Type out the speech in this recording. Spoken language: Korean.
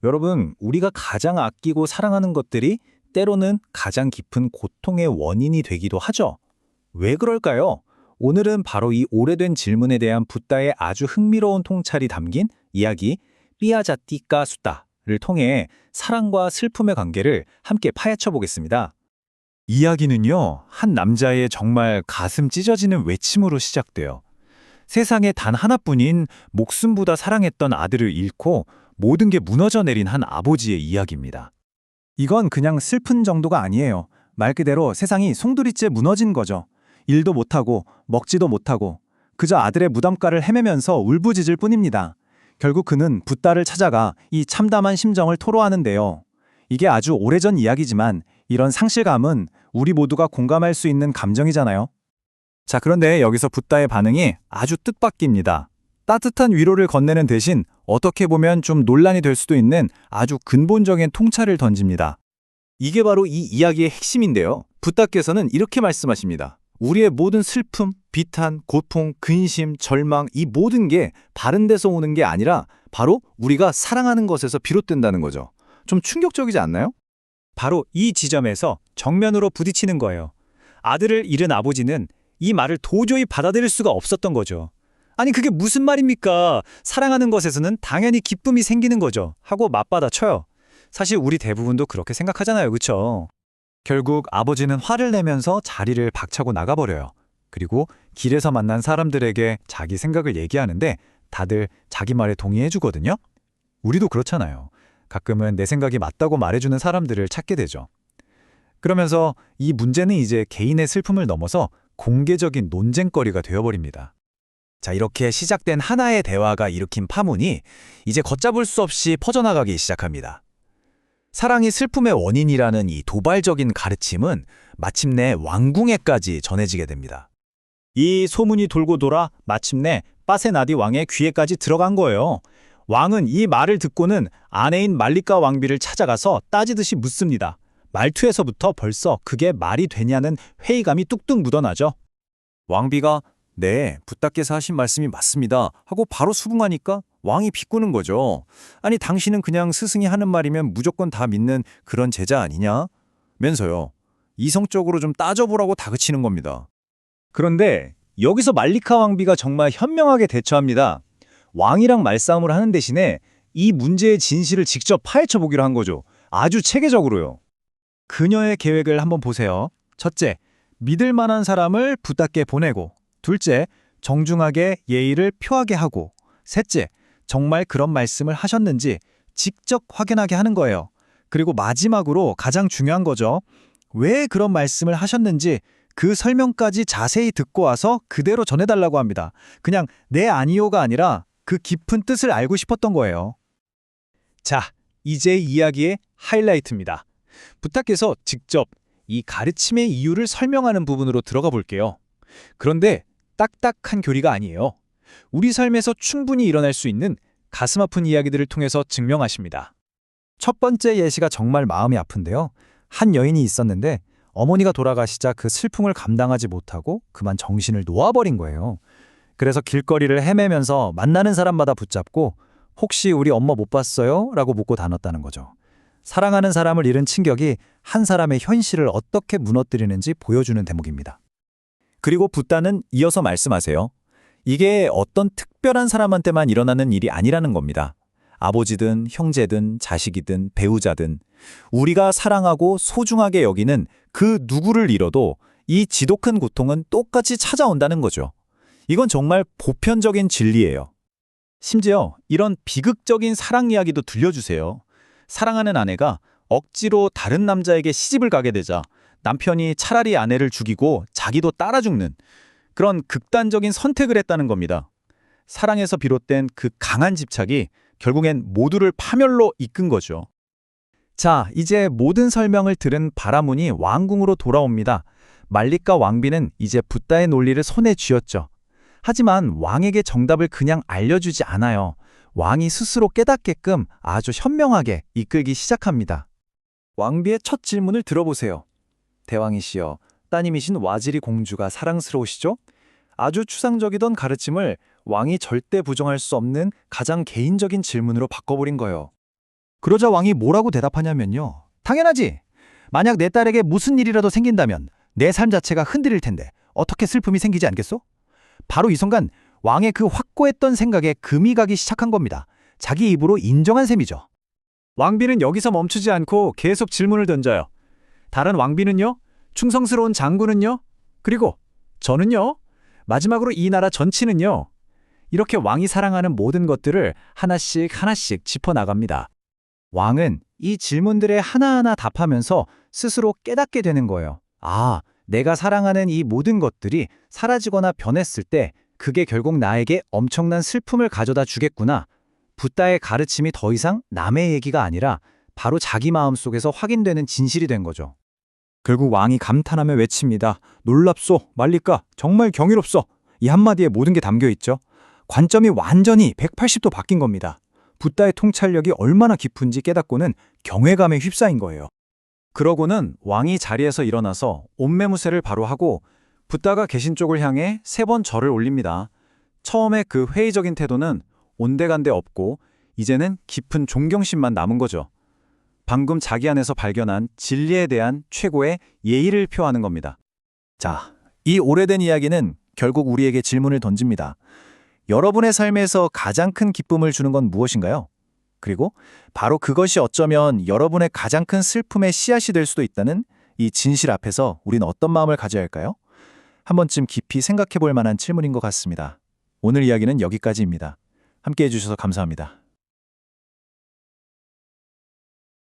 여러분, 우리가 가장 아끼고 사랑하는 것들이 때로는 가장 깊은 고통의 원인이 되기도 하죠. 왜 그럴까요? 오늘은 바로 이 오래된 질문에 대한 붓다의 아주 흥미로운 통찰이 담긴 이야기 삐아자띠까 수다를 통해 사랑과 슬픔의 관계를 함께 파헤쳐 보겠습니다. 이야기는요, 한 남자의 정말 가슴 찢어지는 외침으로 시작돼요. 세상에 단 하나뿐인 목숨보다 사랑했던 아들을 잃고 모든 게 무너져 내린 한 아버지의 이야기입니다. 이건 그냥 슬픈 정도가 아니에요. 말 그대로 세상이 송두리째 무너진 거죠. 일도 못하고 먹지도 못하고 그저 아들의 무덤가를 헤매면서 울부짖을 뿐입니다. 결국 그는 붓다를 찾아가 이 참담한 심정을 토로하는데요. 이게 아주 오래전 이야기지만 이런 상실감은 우리 모두가 공감할 수 있는 감정이잖아요. 자, 그런데 여기서 붓다의 반응이 아주 뜻밖입니다. 따뜻한 위로를 건네는 대신 어떻게 보면 좀 논란이 될 수도 있는 아주 근본적인 통찰을 던집니다. 이게 바로 이 이야기의 핵심인데요. 붓다께서는 이렇게 말씀하십니다. 우리의 모든 슬픔, 비탄, 고통, 근심, 절망 이 모든 게 바른 데서 오는 게 아니라 바로 우리가 사랑하는 것에서 비롯된다는 거죠. 좀 충격적이지 않나요? 바로 이 지점에서 정면으로 부딪히는 거예요. 아들을 잃은 아버지는 이 말을 도저히 받아들일 수가 없었던 거죠. 아니 그게 무슨 말입니까? 사랑하는 것에서는 당연히 기쁨이 생기는 거죠. 하고 맞받아 쳐요. 사실 우리 대부분도 그렇게 생각하잖아요. 그렇죠? 결국 아버지는 화를 내면서 자리를 박차고 나가버려요. 그리고 길에서 만난 사람들에게 자기 생각을 얘기하는데 다들 자기 말에 동의해주거든요. 우리도 그렇잖아요. 가끔은 내 생각이 맞다고 말해주는 사람들을 찾게 되죠. 그러면서 이 문제는 이제 개인의 슬픔을 넘어서 공개적인 논쟁거리가 되어버립니다. 자, 이렇게 시작된 하나의 대화가 일으킨 파문이 이제 걷잡을 수 없이 퍼져나가기 시작합니다. 사랑이 슬픔의 원인이라는 이 도발적인 가르침은 마침내 왕궁에까지 전해지게 됩니다. 이 소문이 돌고 돌아 마침내 빠세나디 왕의 귀에까지 들어간 거예요. 왕은 이 말을 듣고는 아내인 말리카 왕비를 찾아가서 따지듯이 묻습니다. 말투에서부터 벌써 그게 말이 되냐는 회의감이 뚝뚝 묻어나죠. 왕비가 네, 붓다께서 하신 말씀이 맞습니다 하고 바로 수긍하니까 왕이 비꼬는 거죠. 아니 당신은 그냥 스승이 하는 말이면 무조건 다 믿는 그런 제자 아니냐? 면서요. 이성적으로 좀 따져보라고 다그치는 겁니다. 그런데 여기서 말리카 왕비가 정말 현명하게 대처합니다. 왕이랑 말싸움을 하는 대신에 이 문제의 진실을 직접 파헤쳐 보기로 한 거죠. 아주 체계적으로요. 그녀의 계획을 한번 보세요. 첫째, 믿을 만한 사람을 붓다께 보내고 둘째, 정중하게 예의를 표하게 하고 셋째, 정말 그런 말씀을 하셨는지 직접 확인하게 하는 거예요. 그리고 마지막으로 가장 중요한 거죠. 왜 그런 말씀을 하셨는지 그 설명까지 자세히 듣고 와서 그대로 전해달라고 합니다. 그냥 네 아니요가 아니라 그 깊은 뜻을 알고 싶었던 거예요. 자, 이제 이야기의 하이라이트입니다. 붓다께서 직접 이 가르침의 이유를 설명하는 부분으로 들어가 볼게요. 그런데 딱딱한 교리가 아니에요. 우리 삶에서 충분히 일어날 수 있는 가슴 아픈 이야기들을 통해서 증명하십니다. 첫 번째 예시가 정말 마음이 아픈데요. 한 여인이 있었는데 어머니가 돌아가시자 그 슬픔을 감당하지 못하고 그만 정신을 놓아버린 거예요. 그래서 길거리를 헤매면서 만나는 사람마다 붙잡고 혹시 우리 엄마 못 봤어요? 라고 묻고 다녔다는 거죠. 사랑하는 사람을 잃은 충격이 한 사람의 현실을 어떻게 무너뜨리는지 보여주는 대목입니다. 그리고 붓다는 이어서 말씀하세요. 이게 어떤 특별한 사람한테만 일어나는 일이 아니라는 겁니다. 아버지든 형제든 자식이든 배우자든 우리가 사랑하고 소중하게 여기는 그 누구를 잃어도 이 지독한 고통은 똑같이 찾아온다는 거죠. 이건 정말 보편적인 진리예요. 심지어 이런 비극적인 사랑 이야기도 들려주세요. 사랑하는 아내가 억지로 다른 남자에게 시집을 가게 되자 남편이 차라리 아내를 죽이고 자기도 따라 죽는 그런 극단적인 선택을 했다는 겁니다. 사랑에서 비롯된 그 강한 집착이 결국엔 모두를 파멸로 이끈 거죠. 자, 이제 모든 설명을 들은 바라문이 왕궁으로 돌아옵니다. 말리카 왕비는 이제 붓다의 논리를 손에 쥐었죠. 하지만 왕에게 정답을 그냥 알려주지 않아요. 왕이 스스로 깨닫게끔 아주 현명하게 이끌기 시작합니다. 왕비의 첫 질문을 들어보세요. 대왕이시여, 따님이신 와지리 공주가 사랑스러우시죠? 아주 추상적이던 가르침을 왕이 절대 부정할 수 없는 가장 개인적인 질문으로 바꿔버린 거예요. 그러자 왕이 뭐라고 대답하냐면요. 당연하지. 만약 내 딸에게 무슨 일이라도 생긴다면 내 삶 자체가 흔들릴 텐데 어떻게 슬픔이 생기지 않겠소? 바로 이 순간 왕의 그 확고했던 생각에 금이 가기 시작한 겁니다. 자기 입으로 인정한 셈이죠. 왕비는 여기서 멈추지 않고 계속 질문을 던져요. 다른 왕비는요? 충성스러운 장군은요? 그리고 저는요? 마지막으로 이 나라 전치는요? 이렇게 왕이 사랑하는 모든 것들을 하나씩 하나씩 짚어나갑니다. 왕은 이 질문들에 하나하나 답하면서 스스로 깨닫게 되는 거예요. 아, 내가 사랑하는 이 모든 것들이 사라지거나 변했을 때 그게 결국 나에게 엄청난 슬픔을 가져다 주겠구나. 붓다의 가르침이 더 이상 남의 얘기가 아니라 바로 자기 마음속에서 확인되는 진실이 된 거죠. 결국 왕이 감탄하며 외칩니다. 놀랍소, 말리까, 정말 경이롭소. 이 한마디에 모든 게 담겨 있죠. 관점이 완전히 180도 바뀐 겁니다. 붓다의 통찰력이 얼마나 깊은지 깨닫고는 경외감에 휩싸인 거예요. 그러고는 왕이 자리에서 일어나서 옷매무새를 바로 하고 붓다가 계신 쪽을 향해 3번 절을 올립니다. 처음에 그 회의적인 태도는 온데간데 없고 이제는 깊은 존경심만 남은 거죠. 방금 자기 안에서 발견한 진리에 대한 최고의 예의를 표하는 겁니다. 자, 이 오래된 이야기는 결국 우리에게 질문을 던집니다. 여러분의 삶에서 가장 큰 기쁨을 주는 건 무엇인가요? 그리고 바로 그것이 어쩌면 여러분의 가장 큰 슬픔의 씨앗이 될 수도 있다는 이 진실 앞에서 우린 어떤 마음을 가져야 할까요? 한 번쯤 깊이 생각해 볼 만한 질문인 것 같습니다. 오늘 이야기는 여기까지입니다. 함께 해주셔서 감사합니다.